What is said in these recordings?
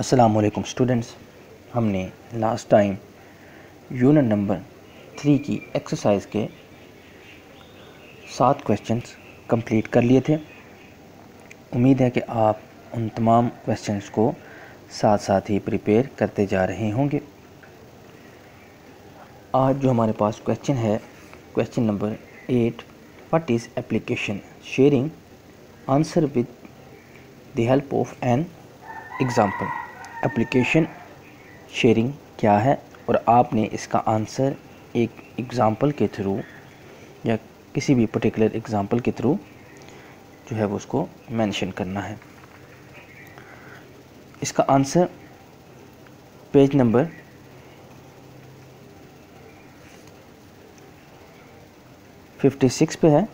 अस्सलामुअलैकुम स्टूडेंट्स, हमने last time unit number 3 की एक्सरसाइज के 7 क्वेश्चंस कंप्लीट कर लिए थे। उम्मीद है कि आप उन तमाम क्वेश्चंस को साथ साथ ही प्रिपेयर करते जा रहे होंगे। आज जो हमारे पास क्वेश्चन है, question number 8, what is application sharing, answer with the help of an example. Application sharing क्या है और आपने इसका आंसर एक एग्ज़ाम्पल के थ्रू या किसी भी पर्टिकुलर एग्ज़ाम्पल के थ्रू जो है वो उसको मेंशन करना है। इसका आंसर पेज नंबर 56 पे है।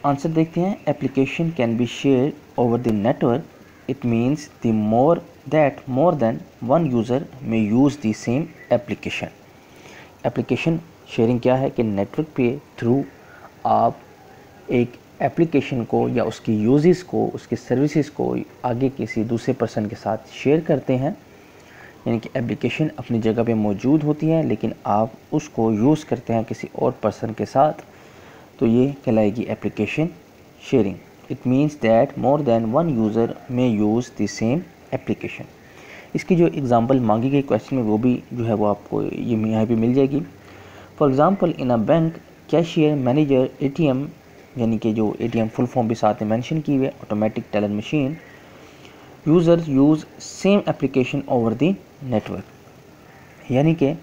आंसर देखते हैं। Application can be share over the network, it means the more than one user may use the same application। Application sharing क्या है कि नेटवर्क पे थ्रू आप एक एप्लीकेशन को या उसकी यूजेस को, उसकी सर्विसेज को आगे किसी दूसरे पर्सन के साथ शेयर करते हैं। यानी कि एप्लीकेशन अपनी जगह पे मौजूद होती है लेकिन आप उसको यूज़ करते हैं किसी और पर्सन के साथ, तो ये कहलाएगी application sharing. It means that more than one user may use the same application। इसकी जो एग्ज़ाम्पल मांगी गई क्वेश्चन में वो भी जो है वो आपको ये यहाँ पे मिल जाएगी। For example in a bank, cashier, manager, ATM, यानी कि जो ATM फुल फॉर्म भी साथ में मेंशन की हुई है, automatic teller machine, users use same application over the network. यानी कि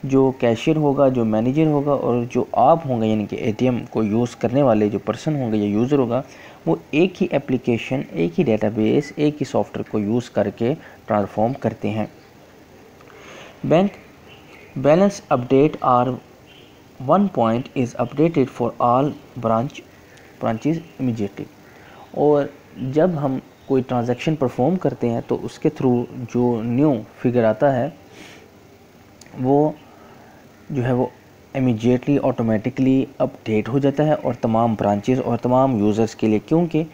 जो कैशियर होगा, जो मैनेजर होगा और जो आप होंगे, यानी कि ATM को यूज़ करने वाले जो पर्सन होंगे या यूज़र होगा, वो एक ही एप्लीकेशन, एक ही डेटाबेस, एक ही सॉफ्टवेयर को यूज़ करके ट्रांसफॉर्म करते हैं। Bank balance update are 1 point is updated for all branches immediately. और जब हम कोई ट्रांजैक्शन परफॉर्म करते हैं तो उसके थ्रू जो न्यू फिगर आता है वो जो है वो इमीडिएटली ऑटोमेटिकली अपडेट हो जाता है और तमाम ब्रांचेस और तमाम यूज़र्स के लिए, क्योंकि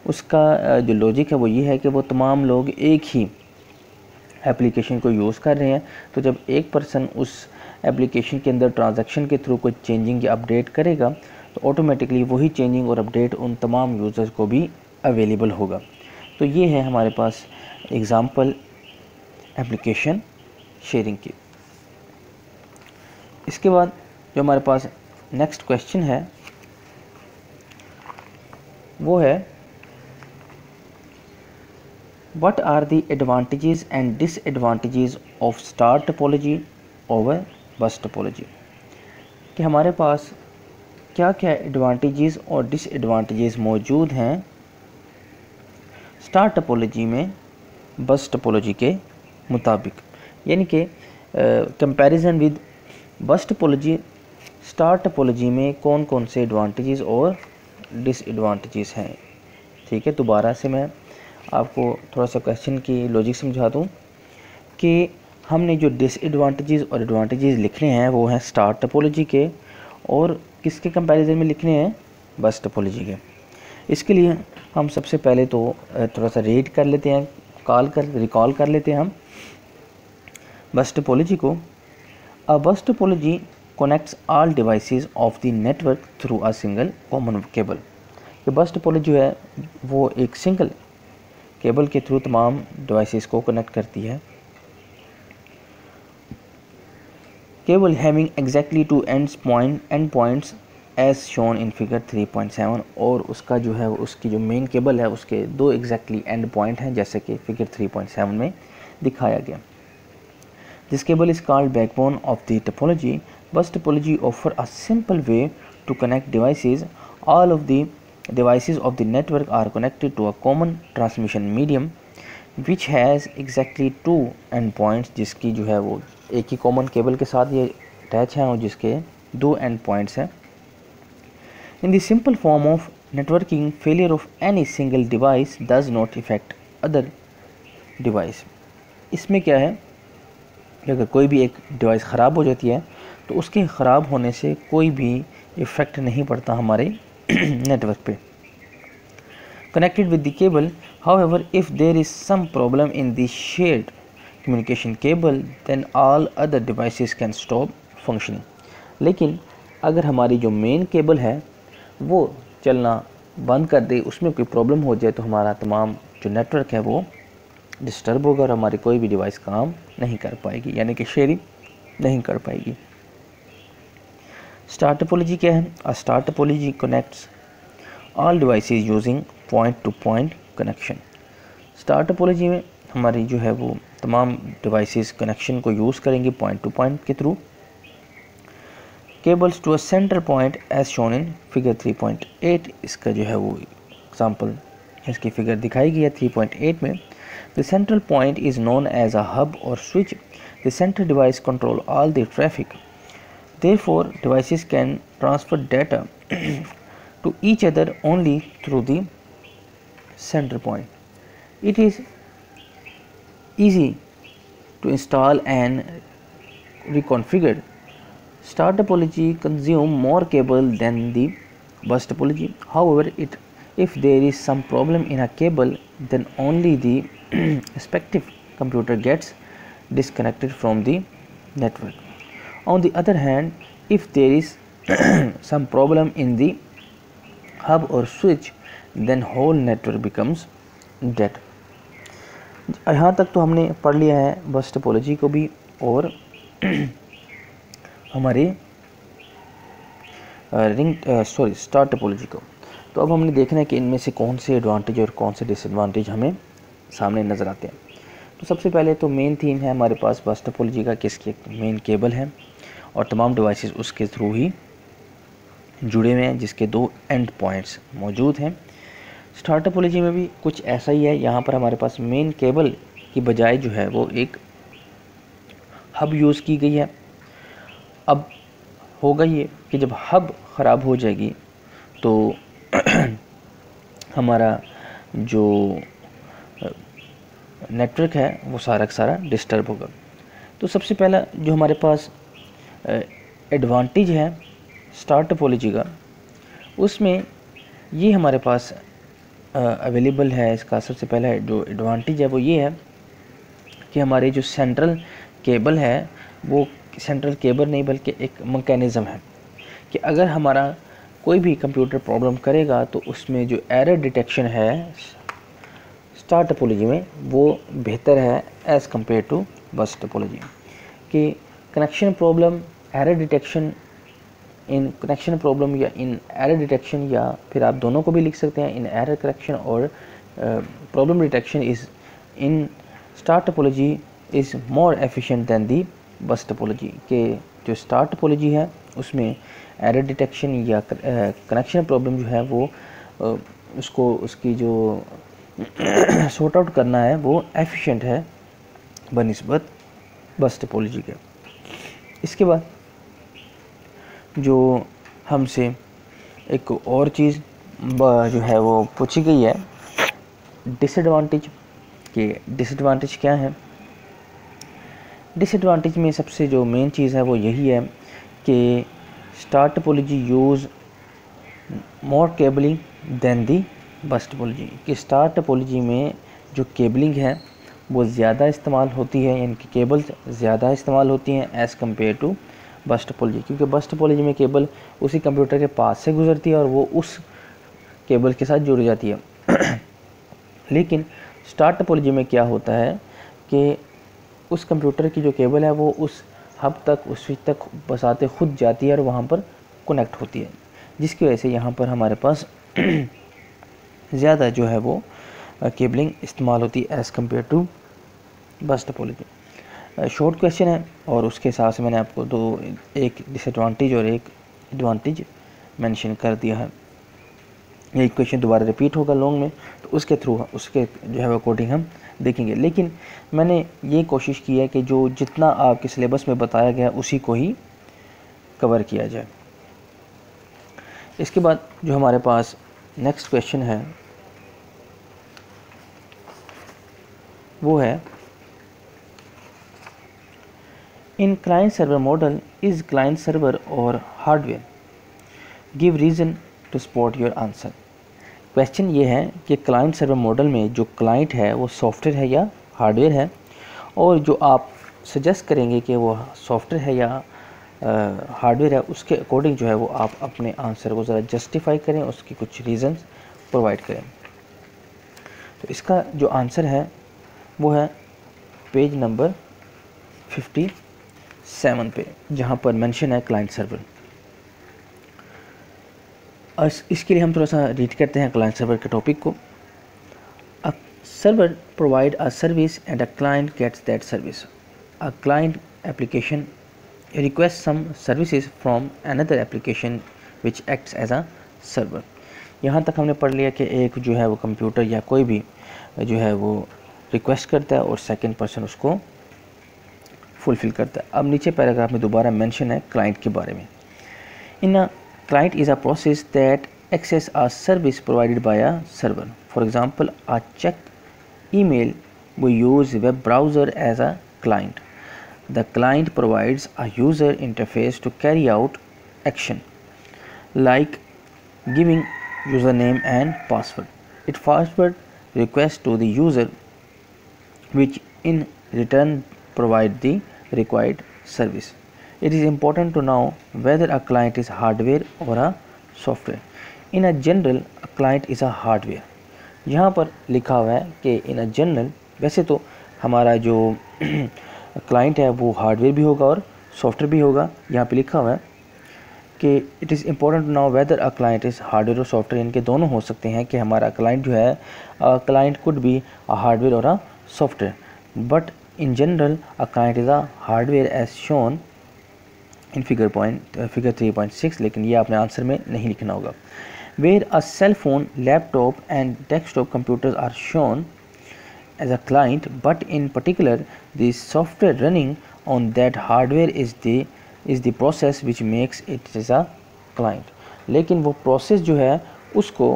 उसका जो लॉजिक है वो ये है कि वो तमाम लोग एक ही एप्लीकेशन को यूज़ कर रहे हैं। तो जब एक पर्सन उस एप्लीकेशन के अंदर ट्रांजैक्शन के थ्रू कोई चेंजिंग या अपडेट करेगा तो ऑटोमेटिकली वही चेंजिंग और अपडेट उन तमाम यूज़र्स को भी अवेलेबल होगा। तो ये है हमारे पास एग्ज़ाम्पल एप्लीकेशन शेयरिंग की। इसके बाद जो हमारे पास नेक्स्ट क्वेश्चन है वो है, what are the advantages and disadvantages of star topology over bus topology. कि हमारे पास क्या क्या एडवांटेजेस और डिसएडवांटेजेस मौजूद हैं स्टार टोपोलॉजी में बस टोपोलॉजी के मुताबिक। यानी कि कंपैरिजन विद बस टोपोलॉजी, स्टार टोपोलॉजी में कौन कौन से एडवांटेजेस और डिसएडवांटेजेस हैं। ठीक है, दोबारा से मैं आपको थोड़ा सा क्वेश्चन की लॉजिक समझा दूं कि हमने जो डिसएडवांटेजेस और एडवांटेजेस लिखने हैं वो हैं स्टार टोपोलॉजी के, और किसके कंपैरिजन में लिखने हैं, बस टोपोलॉजी के। इसके लिए हम सबसे पहले तो थोड़ा सा रीड कर लेते हैं, रिकॉल कर लेते हैं हम बस टोपोलॉजी को। A bus topology connects all devices of the network through a single common cable। ये बस टोपोलॉजी है वो एक सिंगल केबल के थ्रू तमाम डिवाइसेस को कनेक्ट करती है। Cable having exactly two end points as shown in figure 3.7। और उसका जो है उसकी जो मेन केबल है उसके 2 एग्जैक्टली एंड पॉइंट हैं जैसे कि फिगर 3.7 में दिखाया गया। This cable is called backbone of the topology। Bus topology offer a simple way to connect devices। All of the devices of the network are connected to a common transmission medium which has exactly 2 endpoints। जिसकी जो है वो एक ही common cable के साथ ये attach है और जिसके 2 एंड पॉइंट्स हैं। In the simple form of networking, failure of any single device does not affect other device। इसमें क्या है कि अगर कोई भी एक डिवाइस ख़राब हो जाती है तो उसके ख़राब होने से कोई भी इफ़ेक्ट नहीं पड़ता हमारे नेटवर्क पे। Connected with the cable, However, if there is some problem in the shared communication cable, then all other devices can stop functioning. लेकिन अगर हमारी जो मेन केबल है वो चलना बंद कर दे, उसमें कोई प्रॉब्लम हो जाए, तो हमारा तमाम जो नेटवर्क है वो डिस्टर्ब होगा और हमारी कोई भी डिवाइस काम नहीं कर पाएगी, यानी कि शेयरिंग नहीं कर पाएगी। स्टार टोपोलॉजी क्या है? A star topology connects all devices using point to point connection. Star topology में हमारी जो है वो तमाम डिवाइसेस कनेक्शन को यूज़ करेंगे पॉइंट टू पॉइंट के through. Cables to a centre point as shown in figure 3.8, इसका जो है वो एग्जांपल इसकी फिगर दिखाई गई है 3.8 में। The central point is known as a hub और switch. The centre device control all the traffic. Therefore, devices can transfer data to each other only through the center point. It is easy to install and reconfigure. Star topology consumes more cable than the bus topology. However, if there is some problem in a cable, then only the respective computer gets disconnected from the network. On the other hand, if there is some problem in the hub or switch, then whole network becomes dead. यहाँ तक तो हमने पढ़ लिया है बस topology को भी और हमारे स्टार टोपोलॉजी को। तो अब हमने देखना है कि इनमें से कौन से एडवांटेज और कौन से डिसएडवांटेज हमें सामने नज़र आते हैं। तो सबसे पहले तो मेन थीम है हमारे पास बस टोपोलॉजी का, किसकी मेन केबल है और तमाम डिवाइसेस उसके थ्रू ही जुड़े हुए हैं, जिसके दो एंड पॉइंट्स मौजूद हैं। स्टार टोपोलॉजी में भी कुछ ऐसा ही है। यहाँ पर हमारे पास मेन केबल की बजाय जो है वो एक हब यूज़ की गई है। अब होगा ये कि जब हब ख़राब हो जाएगी तो हमारा जो नेटवर्क है वो सारा का सारा डिस्टर्ब होगा। तो सबसे पहला जो हमारे पास एडवांटेज है स्टार टोपोलॉजी का, उसमें ये हमारे पास अवेलेबल है। इसका सबसे पहला जो एडवांटेज है वो ये है कि हमारी जो सेंट्रल केबल है वो सेंट्रल केबल नहीं बल्कि एक मैकेनिज़्म है कि अगर हमारा कोई भी कंप्यूटर प्रॉब्लम करेगा तो उसमें जो एरर डिटेक्शन है स्टार टोपोलॉजी में वो बेहतर है as compare to bus topology. कि connection problem error detection in connection problem या इन एरर डिटेक्शन, या फिर आप दोनों को भी लिख सकते हैं, इन एरर करेक्शन और problem detection is in star topology is more efficient than the बस टोपोलॉजी। के जो स्टार टोपोलॉजी है उसमें एरर डिटेक्शन या कनेक्शन प्रॉब्लम जो है वो उसको उसकी जो सॉर्ट आउट करना है वो एफिशिएंट है बनिस्बत बस टोपोलॉजी के। इसके बाद जो हमसे एक और चीज़ जो है वो पूछी गई है डिसएडवांटेज, के डिसएडवांटेज क्या है। डिसएडवांटेज में सबसे जो मेन चीज़ है वो यही है कि star topology use more cabling than the बस टोपोलॉजी। कि स्टार टोपोलॉजी में जो केबलिंग है वो ज़्यादा इस्तेमाल होती है, यानी कि केबल्स ज़्यादा इस्तेमाल होती हैं as compare to bus topology. क्योंकि बस टोपोलॉजी में केबल उसी कंप्यूटर के पास से गुजरती है और वो उस केबल के साथ जुड़ जाती है। लेकिन स्टार टोपोलॉजी में क्या होता है कि उस कंप्यूटर की जो केबल है वो उस हब तक, उस स्विच तक बसाते खुद जाती है और वहाँ पर कनेक्ट होती है, जिसकी वजह से यहाँ पर हमारे पास ज़्यादा जो है वो केबलिंग इस्तेमाल होती है as compare to bus topology. Short question है और उसके हिसाब से मैंने आपको एक डिसएडवांटेज और एक एडवांटेज मेंशन कर दिया है। एक क्वेश्चन दोबारा रिपीट होगा लॉन्ग में, तो उसके थ्रू उसके जो है वो कोडिंग हम देखेंगे। लेकिन मैंने ये कोशिश की है कि जो जितना आपके सिलेबस में बताया गया उसी को ही कवर किया जाए। इसके बाद जो हमारे पास नेक्स्ट क्वेश्चन है वो है in client server model is client server और hardware, give reason to support your answer. Question ये है कि क्लाइंट सर्वर मॉडल में जो क्लाइंट है वो सॉफ्टवेयर है या हार्डवेयर है, और जो आप सजेस्ट करेंगे कि वो सॉफ्टवेयर है या हार्डवेयर है, उसके अकॉर्डिंग जो है वो आप अपने आंसर को ज़रा जस्टिफाई करें, उसकी कुछ रीज़न्स प्रोवाइड करें। तो इसका जो आंसर है वो है पेज नंबर 57 पे, जहाँ पर मेंशन है क्लाइंट सर्वर। इसके लिए हम थोड़ा सा रीड करते हैं क्लाइंट सर्वर के टॉपिक को। A server provide a service and a client gets that service. A client application request some services from another application which acts as a server। यहाँ तक हमने पढ़ लिया कि एक जो है वो कंप्यूटर या कोई भी जो है वो रिक्वेस्ट करता है और सेकंड पर्सन उसको फुलफ़िल करता है। अब नीचे पैराग्राफ में दोबारा मेंशन है क्लाइंट के बारे में। In a client is a process that access a service provided by a server. For example a check email, we use web browser as a client. The client provides a user interface to carry out action like giving username and password. It forwards requests to the user, which in return provide the required service. It is important to know whether a client is hardware or a software. In a general, a client is a hardware. यहाँ पर लिखा हुआ है कि इन a general, वैसे तो हमारा जो क्लाइंट है वो हार्डवेयर भी होगा और सॉफ्टवेयर भी होगा। यहाँ पे लिखा हुआ है कि it is important to know whether a client is hardware और सॉफ्टवेयर। इनके दोनों हो सकते हैं कि हमारा क्लाइंट जो है client could be a hardware और a software, but in general a client is a hardware as shown in figure 3.6। लेकिन ये आपने आंसर में नहीं लिखना होगा। Where a cell phone, laptop and desktop computers are shown as a client, but in particular the software running on that hardware is the process which makes it as a client। लेकिन वो process जो है उसको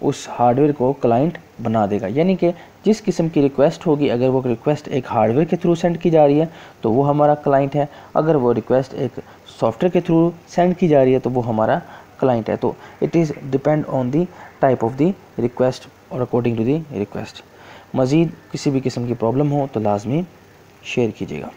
उस hardware को client बना देगा। यानी कि जिस किस्म की रिक्वेस्ट होगी, अगर वो रिक्वेस्ट एक हार्डवेयर के थ्रू सेंड की जा रही है तो वो हमारा क्लाइंट है, अगर वो रिक्वेस्ट एक सॉफ्टवेयर के थ्रू सेंड की जा रही है तो वो हमारा क्लाइंट है। तो it is depend on the type of the request और अकॉर्डिंग टू द रिक्वेस्ट। मज़ीद किसी भी किस्म की प्रॉब्लम हो तो लाजमी शेयर कीजिएगा।